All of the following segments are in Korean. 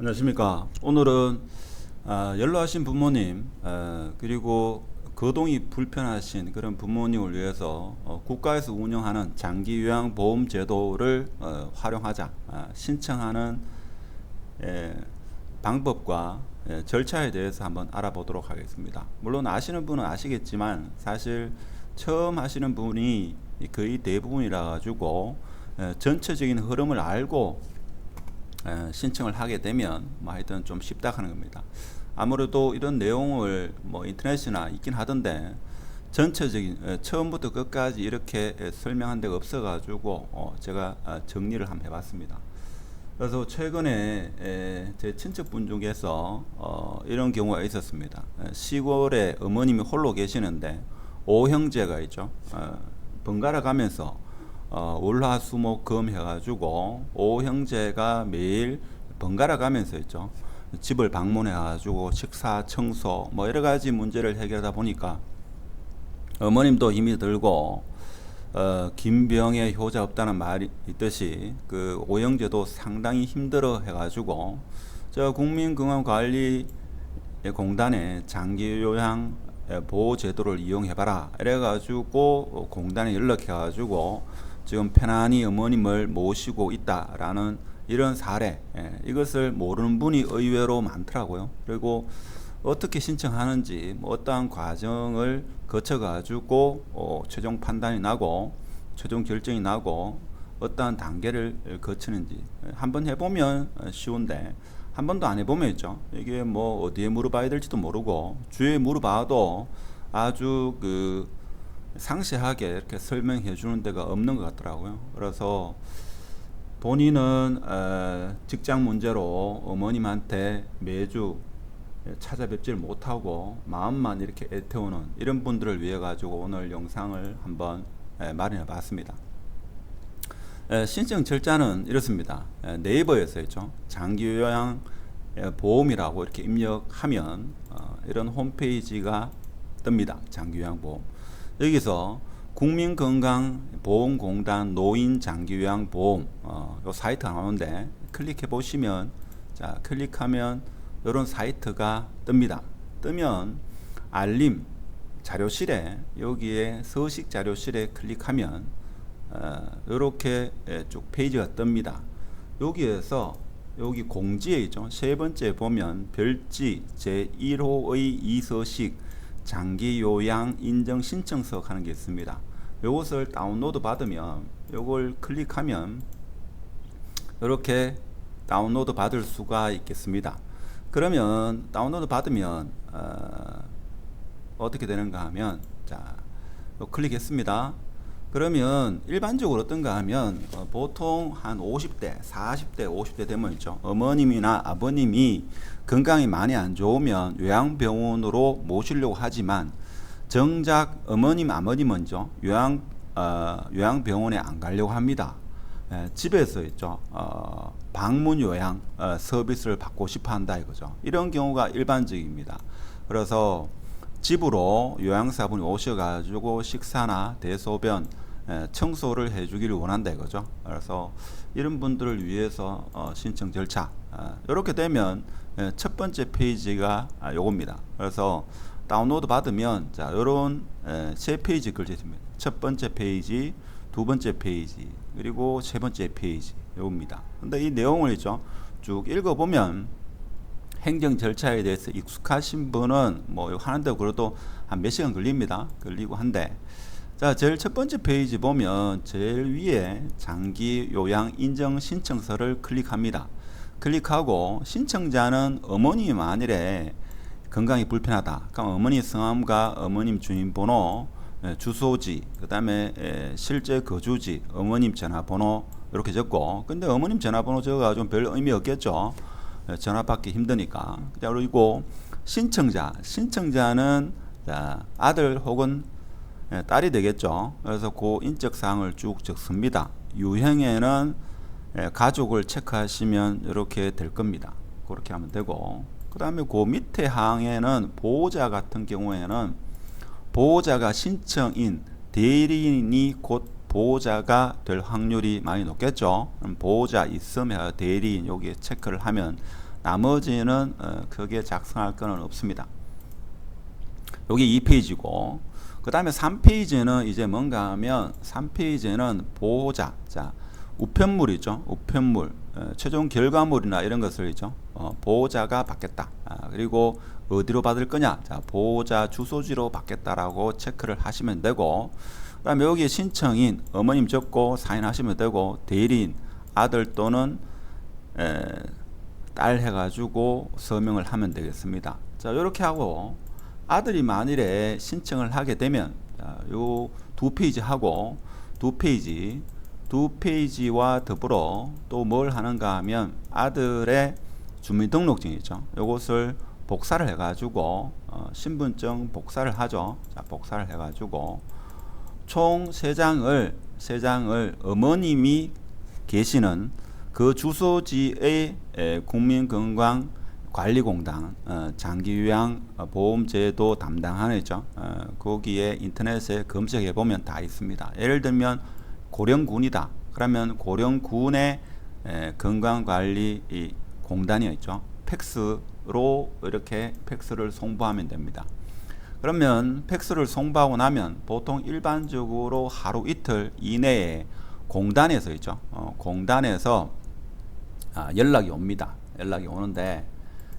안녕하십니까. 오늘은 연로하신 부모님 그리고 거동이 불편하신 그런 부모님을 위해서 국가에서 운영하는 장기요양보험 제도를 활용하자 신청하는 방법과 절차에 대해서 한번 알아보도록 하겠습니다. 물론 아시는 분은 아시겠지만 사실 처음 하시는 분이 거의 대부분이라 가지고 전체적인 흐름을 알고 신청을 하게 되면 뭐 하여튼 좀 쉽다 하는 겁니다. 아무래도 이런 내용을 뭐 인터넷이나 있긴 하던데 전체적인 처음부터 끝까지 이렇게 설명한 데가 없어 가지고 제가 정리를 한번 해봤습니다. 그래서 최근에 제 친척분 중에서 이런 경우가 있었습니다. 시골에 어머님이 홀로 계시는데 오형제가 있죠. 번갈아 가면서 월화수목금 해가지고 오형제가 매일 번갈아 가면서 있죠. 집을 방문해가지고 식사, 청소 뭐 여러 가지 문제를 해결하다 보니까 어머님도 힘이 들고 김병에 효자 없다는 말이 있듯이 그 오형제도 상당히 힘들어 해가지고 저 국민건강관리공단의 장기요양 보호제도를 이용해봐라 이래가지고 공단에 연락해가지고 지금 편안히 어머님을 모시고 있다라는 이런 사례, 이것을 모르는 분이 의외로 많더라고요. 그리고 어떻게 신청하는지 뭐 어떠한 과정을 거쳐가지고 최종 판단이 나고 최종 결정이 나고 어떠한 단계를 거치는지 한번 해보면 쉬운데 한 번도 안 해보면 있죠. 이게 뭐 어디에 물어봐야 될지도 모르고 주위에 물어봐도 아주 그 상세하게 이렇게 설명해 주는 데가 없는 것 같더라고요. 그래서 본인은 직장 문제로 어머님한테 매주 찾아뵙질 못하고 마음만 이렇게 애태우는 이런 분들을 위해 가지고 오늘 영상을 한번 마련해 봤습니다. 신청 절차는 이렇습니다. 네이버에서 있죠. 장기요양 보험이라고 이렇게 입력하면 이런 홈페이지가 뜹니다. 장기요양보험. 여기서 국민건강보험공단 노인장기요양보험 요 사이트가 나오는데 클릭해 보시면 자 클릭하면 이런 사이트가 뜹니다. 뜨면 알림 자료실에 여기에 서식 자료실에 클릭하면 이렇게 쭉 페이지가 뜹니다. 여기에서 여기 공지에 있죠. 세 번째 보면 별지 제1호의 이서식 장기요양 인정 신청서 하는 게 있습니다. 이것을 다운로드 받으면 이걸 클릭하면 이렇게 다운로드 받을 수가 있겠습니다. 그러면 다운로드 받으면 어떻게 되는가 하면 자 클릭했습니다. 그러면 일반적으로 어떤가 하면 보통 한 50대, 40대, 50대 되면 있죠. 어머님이나 아버님이 건강이 많이 안 좋으면 요양병원으로 모시려고 하지만 정작 어머님, 아버님은죠. 요양병원에 안 가려고 합니다. 집에서 있죠. 방문 요양 서비스를 받고 싶어 한다 이거죠. 이런 경우가 일반적입니다. 그래서 집으로 요양사분이 오셔가지고 식사나 대소변 청소를 해주기를 원한다 이거죠. 그래서 이런 분들을 위해서 신청 절차 이렇게 되면 첫 번째 페이지가 요겁니다. 그래서 다운로드 받으면 자 요런 세 페이지 걸려 있습니다. 첫 번째 페이지, 두 번째 페이지, 그리고 세 번째 페이지 요겁니다. 근데 이 내용을 있죠. 쭉 읽어보면 행정 절차에 대해서 익숙하신 분은 뭐 하는데 그래도 한 몇 시간 걸립니다. 걸리고 한데 자 제일 첫 번째 페이지 보면 제일 위에 장기 요양 인정 신청서를 클릭합니다. 클릭하고 신청자는 어머니 만일에 건강이 불편하다. 그럼 어머니 성함과 어머님 주민번호, 주소지, 그 다음에 실제 거주지, 어머님 전화번호 이렇게 적고 근데 어머님 전화번호 적어가지고 별 의미 없겠죠. 전화 받기 힘드니까. 그리고 신청자는 자, 아들 혹은 딸이 되겠죠. 그래서 그 인적사항을 쭉 적습니다. 유형에는 가족을 체크하시면 이렇게 될 겁니다. 그렇게 하면 되고 그 다음에 그 밑에 항에는 보호자 같은 경우에는 보호자가 신청인 대리인이 곧 보호자가 될 확률이 많이 높겠죠. 그럼 보호자 있으면 대리인 여기에 체크를 하면 나머지는 크게 작성할 거는 없습니다. 여기 2페이지고 그 다음에 3페이지는 이제 뭔가 하면 3페이지는 보호자, 자 우편물이죠. 우편물 최종 결과물이나 이런 것을 있죠. 보호자가 받겠다. 그리고 어디로 받을 거냐, 자 보호자 주소지로 받겠다라고 체크를 하시면 되고, 그 다음에 여기에 신청인 어머님 적고 사인하시면 되고, 대리인 아들 또는 딸 해가지고 서명을 하면 되겠습니다. 자 이렇게 하고 아들이 만일에 신청을 하게 되면 요 두 페이지 하고 두 페이지와 더불어 또 뭘 하는가 하면 아들의 주민등록증이죠. 요것을 복사를 해가지고 신분증 복사를 하죠. 자 복사를 해가지고 총 3장을 어머님이 계시는 그 주소지의 국민건강관리공단 장기요양보험제도 담당하죠. 거기에 인터넷에 검색해 보면 다 있습니다. 예를 들면 고령군이다. 그러면 고령군의 건강관리 공단이 있죠. 팩스로 이렇게 팩스를 송부하면 됩니다. 그러면 팩스를 송부하고 나면 보통 일반적으로 하루 이틀 이내에 공단에서 있죠. 공단에서 연락이 옵니다. 연락이 오는데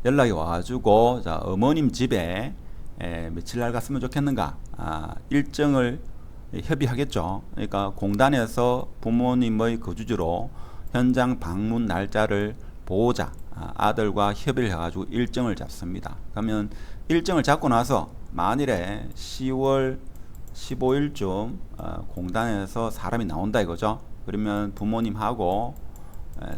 연락이 와가지고 자 어머님 집에 며칠 날 갔으면 좋겠는가 일정을 협의하겠죠. 그러니까 공단에서 부모님의 거주지로 현장 방문 날짜를 보호자 아들과 협의를 해가지고 일정을 잡습니다. 그러면 일정을 잡고 나서 만일에 10월 15일쯤 공단에서 사람이 나온다 이거죠. 그러면 부모님하고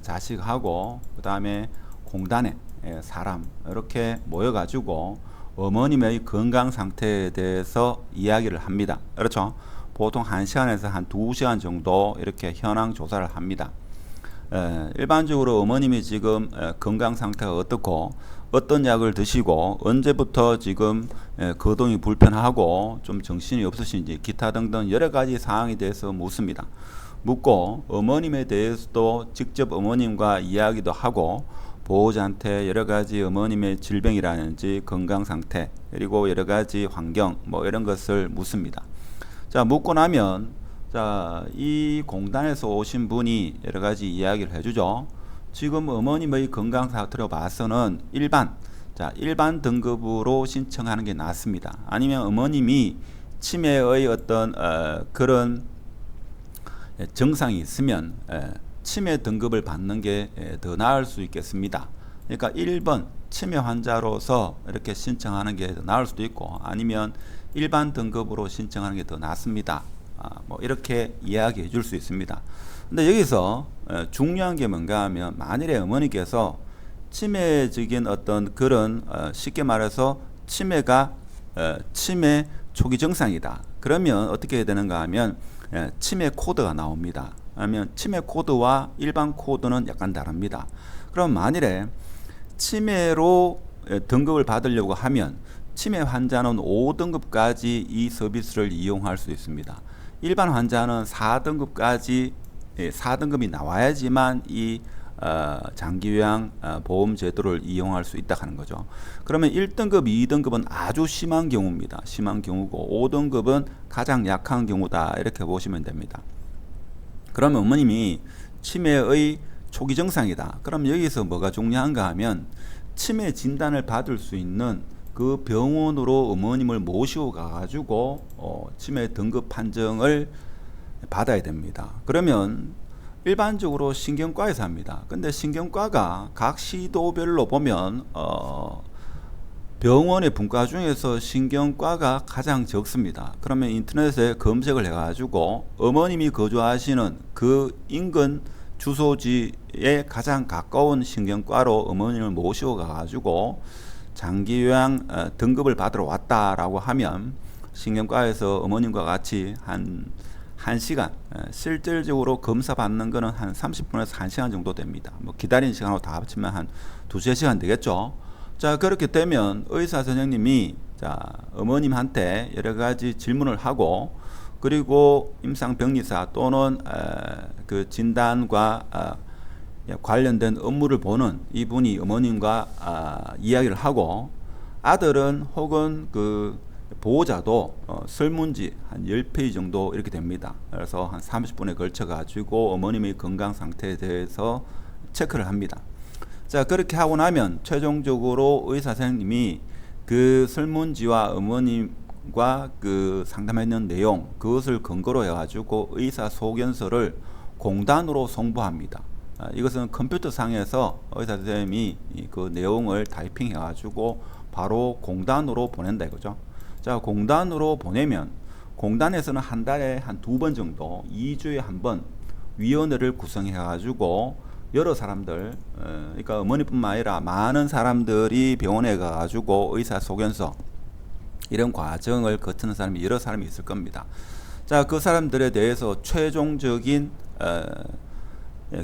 자식하고 그 다음에 공단에 사람 이렇게 모여가지고 어머님의 건강 상태에 대해서 이야기를 합니다. 그렇죠. 보통 1시간에서 한 2시간 정도 이렇게 현황 조사를 합니다. 일반적으로 어머님이 지금 건강 상태가 어떻고 어떤 약을 드시고 언제부터 지금 거동이 불편하고 좀 정신이 없으신지 기타 등등 여러 가지 사항에 대해서 묻습니다. 묻고 어머님에 대해서도 직접 어머님과 이야기도 하고 보호자한테 여러 가지 어머님의 질병이라든지 건강 상태 그리고 여러 가지 환경 뭐 이런 것을 묻습니다. 자 묻고 나면 자 이 공단에서 오신 분이 여러 가지 이야기를 해주죠. 지금 어머님의 건강 상태로 봐서는 일반 등급으로 신청하는 게 낫습니다. 아니면 어머님이 치매의 어떤 그런 증상이 있으면 치매 등급을 받는 게 더 나을 수 있겠습니다. 그러니까 1번 치매 환자로서 이렇게 신청하는 게 더 나을 수도 있고 아니면 일반 등급으로 신청하는 게 더 낫습니다. 뭐 이렇게 이야기해 줄 수 있습니다. 근데 여기서 중요한 게 뭔가 하면 만일에 어머니께서 치매적인 어떤 그런 쉽게 말해서 치매가 치매 초기 증상이다. 그러면 어떻게 해야 되는가 하면 치매 코드가 나옵니다. 아니면 치매 코드와 일반 코드는 약간 다릅니다. 그럼 만일에 치매로 등급을 받으려고 하면 치매 환자는 5등급까지 이 서비스를 이용할 수 있습니다. 일반 환자는 4등급까지 4등급이 나와야지만 이 장기요양 보험 제도를 이용할 수 있다 하는 거죠. 그러면 1등급, 2등급은 아주 심한 경우입니다. 심한 경우고 5등급은 가장 약한 경우다 이렇게 보시면 됩니다. 그러면 어머님이 치매의 초기 증상이다. 그럼 여기서 뭐가 중요한가 하면 치매 진단을 받을 수 있는 그 병원으로 어머님을 모시고 가가지고 치매 등급 판정을 받아야 됩니다. 그러면 일반적으로 신경과에서 합니다. 근데 신경과가 각 시도별로 보면 병원의 분과 중에서 신경과가 가장 적습니다. 그러면 인터넷에 검색을 해가지고 어머님이 거주하시는 그 인근 주소지에 가장 가까운 신경과로 어머님을 모시고 가가지고 장기요양 등급을 받으러 왔다라고 하면 신경과에서 어머님과 같이 한 1시간 실질적으로 검사 받는 거는 한 30분에서 1시간 정도 됩니다. 뭐 기다리는 시간으로 다 합치면 한 2~3시간 되겠죠. 자 그렇게 되면 의사 선생님이 자 어머님한테 여러 가지 질문을 하고 그리고 임상병리사 또는 그 진단과 관련된 업무를 보는 이분이 어머님과 이야기를 하고, 아들은 혹은 그 보호자도 설문지 한 10페이지 정도 이렇게 됩니다. 그래서 한 30분에 걸쳐 가지고 어머님의 건강 상태에 대해서 체크를 합니다. 자, 그렇게 하고 나면 최종적으로 의사 선생님이 그 설문지와 어머님과 그 상담했는 내용, 그것을 근거로 해가지고 의사 소견서를 공단으로 송부합니다. 이것은 컴퓨터 상에서 의사 선생님이 그 내용을 타이핑 해가지고 바로 공단으로 보낸다 이거죠. 자, 공단으로 보내면 공단에서는 한 달에 한 2번 정도, 2주에 한 번 위원회를 구성해가지고 여러 사람들, 그러니까 어머니뿐만 아니라 많은 사람들이 병원에 가가지고 의사 소견서 이런 과정을 거치는 사람이 여러 사람이 있을 겁니다. 자, 그 사람들에 대해서 최종적인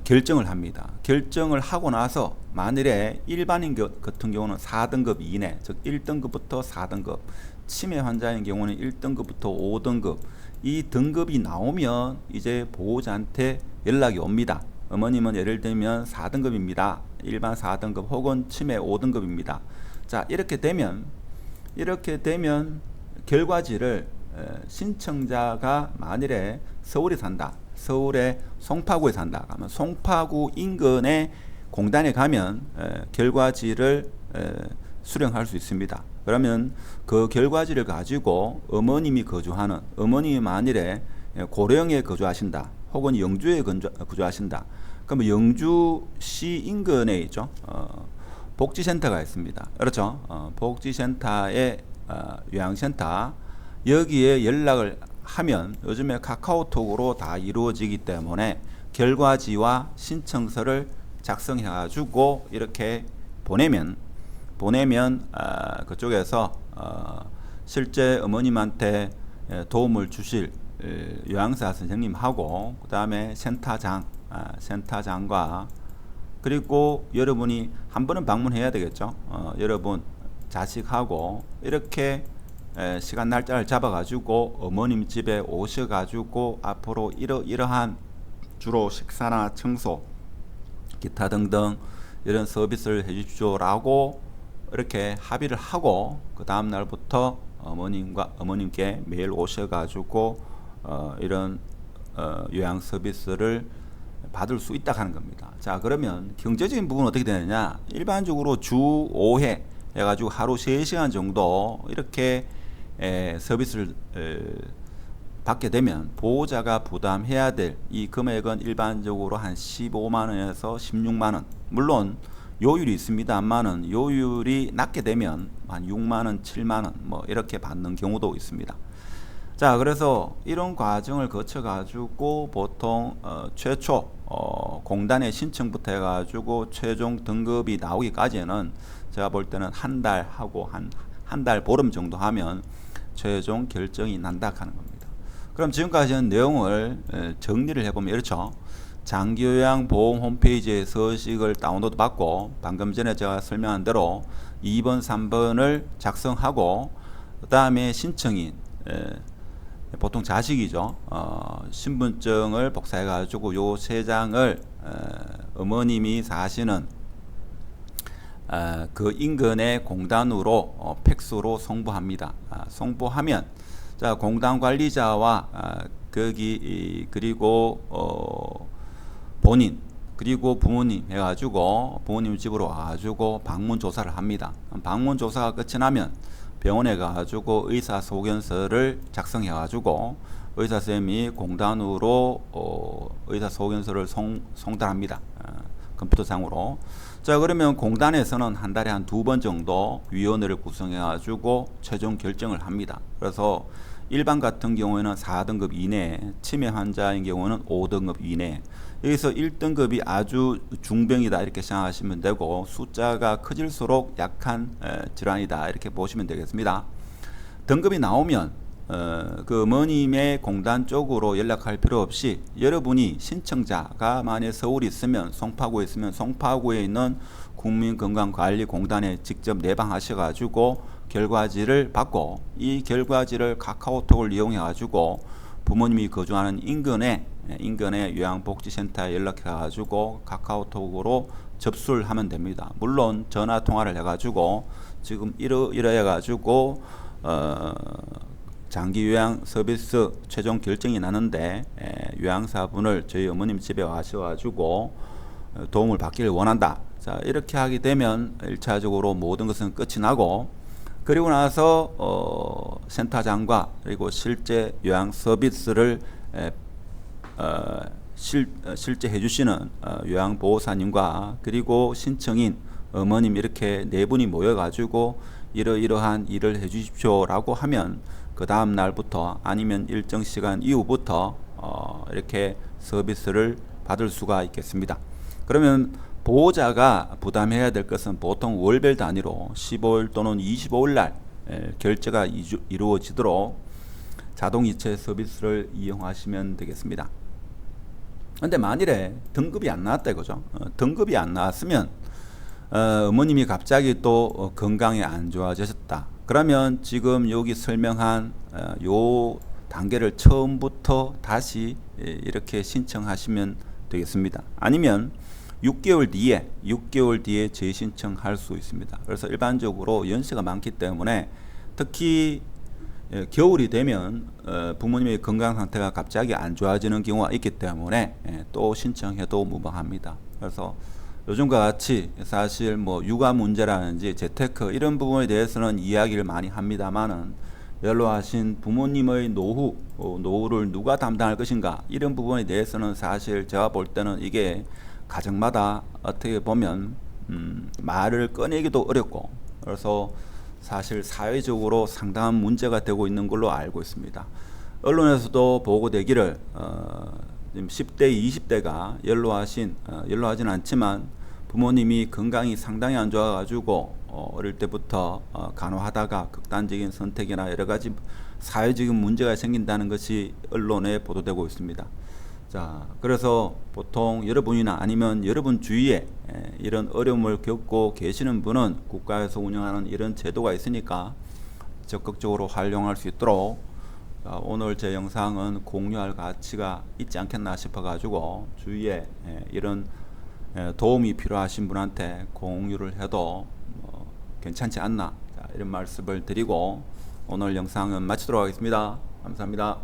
결정을 합니다. 결정을 하고 나서 만일에 일반인 같은 경우는 4등급 이내, 즉 1등급부터 4등급, 치매 환자인 경우는 1등급부터 5등급, 이 등급이 나오면 이제 보호자한테 연락이 옵니다. 어머님은 예를 들면 4등급입니다. 일반 4등급 혹은 치매 5등급입니다. 자, 이렇게 되면 결과지를 신청자가 만일에 서울에 산다, 서울의 송파구에 산다 하면 송파구 인근의 공단에 가면 결과지를 수령할 수 있습니다. 그러면 그 결과지를 가지고 어머님이 만일에 고령에 거주하신다 혹은 영주에 거주하신다, 그러면 영주시 인근에 있죠. 복지센터가 있습니다. 그렇죠. 복지센터의 요양센터, 여기에 연락을 하면 요즘에 카카오톡으로 다 이루어지기 때문에 결과지와 신청서를 작성해 가지고 이렇게 보내면 그쪽에서 실제 어머님한테 도움을 주실 요양사 선생님하고 그 다음에 센터장과 그리고 여러분이 한 번은 방문해야 되겠죠. 여러분 자식하고 이렇게 시간 날짜를 잡아가지고 어머님 집에 오셔가지고 앞으로 이러한 주로 식사나 청소 기타 등등 이런 서비스를 해주십시오라고 이렇게 합의를 하고 그 다음 날부터 어머님께 매일 오셔가지고 이런 요양 서비스를 받을 수 있다 하는 겁니다. 자, 그러면 경제적인 부분은 어떻게 되느냐? 일반적으로 주 5회 해가지고 하루 3시간 정도 이렇게 서비스를 받게 되면 보호자가 부담해야 될 이 금액은 일반적으로 한 15만원에서 16만원, 물론 요율이 있습니다만은 요율이 낮게 되면 한 6만원, 7만원 뭐 이렇게 받는 경우도 있습니다. 자, 그래서 이런 과정을 거쳐 가지고 보통 최초 공단의 신청부터 해가지고 최종 등급이 나오기까지는 제가 볼 때는 한 달 하고 한 달 보름 정도 하면 최종 결정이 난다 하는 겁니다. 그럼 지금까지 는 내용을 정리를 해보면 이렇죠. 장기요양보험 홈페이지에 서식을 다운로드 받고 방금 전에 제가 설명한 대로 2번, 3번을 작성하고 그 다음에 신청인 보통 자식이죠. 신분증을 복사해 가지고 요 3장을 어머님이 사시는 그 인근의 공단으로 팩스로 송부합니다. 송부하면 자, 공단 관리자와 거기 그리고 본인 그리고 부모님 해가지고 부모님 집으로 와가지고 방문 조사를 합니다. 방문 조사가 끝이 나면 병원에 가가지고 의사 소견서를 작성해 가지고 의사 선생님이 공단으로 의사 소견서를 송달합니다. 컴퓨터상으로. 자, 그러면 공단에서는 한 달에 한 2번 정도 위원회를 구성해 가지고 최종 결정을 합니다. 그래서 일반 같은 경우에는 4등급 이내, 치매 환자인 경우는 5등급 이내. 여기서 1등급이 아주 중병이다 이렇게 생각하시면 되고, 숫자가 커질수록 약한 질환이다 이렇게 보시면 되겠습니다. 등급이 나오면 그 어머님의 공단 쪽으로 연락할 필요 없이 여러분이 신청자가 만약 서울에 있으면 송파구에 있으면 송파구에 있는 국민건강관리공단에 직접 내방하셔 가지고 결과지를 받고 이 결과지를 카카오톡을 이용해 가지고 부모님이 거주하는 인근에 요양복지센터에 연락해가지고 카카오톡으로 접수를 하면 됩니다. 물론 전화 통화를 해가지고 지금 이러해가지고 장기 요양 서비스 최종 결정이 나는데 요양사분을 저희 어머님 집에 와셔가지고 도움을 받기를 원한다. 자, 이렇게 하게 되면 1차적으로 모든 것은 끝이 나고, 그리고 나서 센터장과 그리고 실제 요양 서비스를 실제 해주시는 요양보호사님과 그리고 신청인 어머님 이렇게 네 분이 모여가지고 이러이러한 일을 해주십시오라고 하면 그 다음 날부터 아니면 일정 시간 이후부터 이렇게 서비스를 받을 수가 있겠습니다. 그러면 보호자가 부담해야 될 것은 보통 월별 단위로 15일 또는 25일 날 결제가 이루어지도록 자동이체 서비스를 이용하시면 되겠습니다. 근데 만일에 등급이 안 나왔다 이거죠. 등급이 안 나왔으면 어머님이 갑자기 또 건강이 안 좋아지셨다. 그러면 지금 여기 설명한 요 단계를 처음부터 다시 이렇게 신청하시면 되겠습니다. 아니면 6개월 뒤에 재신청할 수 있습니다. 그래서 일반적으로 연세가 많기 때문에 특히 겨울이 되면 부모님의 건강 상태가 갑자기 안 좋아지는 경우가 있기 때문에 또 신청해도 무방합니다. 그래서 요즘과 같이 사실 뭐 육아 문제라든지 재테크 이런 부분에 대해서는 이야기를 많이 합니다만은 연로하신 부모님의 노후를 누가 담당할 것인가 이런 부분에 대해서는 사실 제가 볼 때는 이게 가정마다 어떻게 보면 말을 꺼내기도 어렵고, 그래서 사실 사회적으로 상당한 문제가 되고 있는 걸로 알고 있습니다. 언론에서도 보고되기를 지금 10대, 20대가 연로하진 않지만 부모님이 건강이 상당히 안 좋아가지고 어릴 때부터 간호하다가 극단적인 선택이나 여러 가지 사회적인 문제가 생긴다는 것이 언론에 보도되고 있습니다. 자, 그래서 보통 여러분이나 아니면 여러분 주위에 이런 어려움을 겪고 계시는 분은 국가에서 운영하는 이런 제도가 있으니까 적극적으로 활용할 수 있도록 오늘 제 영상은 공유할 가치가 있지 않겠나 싶어 가지고 주위에 이런 도움이 필요하신 분한테 공유를 해도 괜찮지 않나, 이런 말씀을 드리고 오늘 영상은 마치도록 하겠습니다. 감사합니다.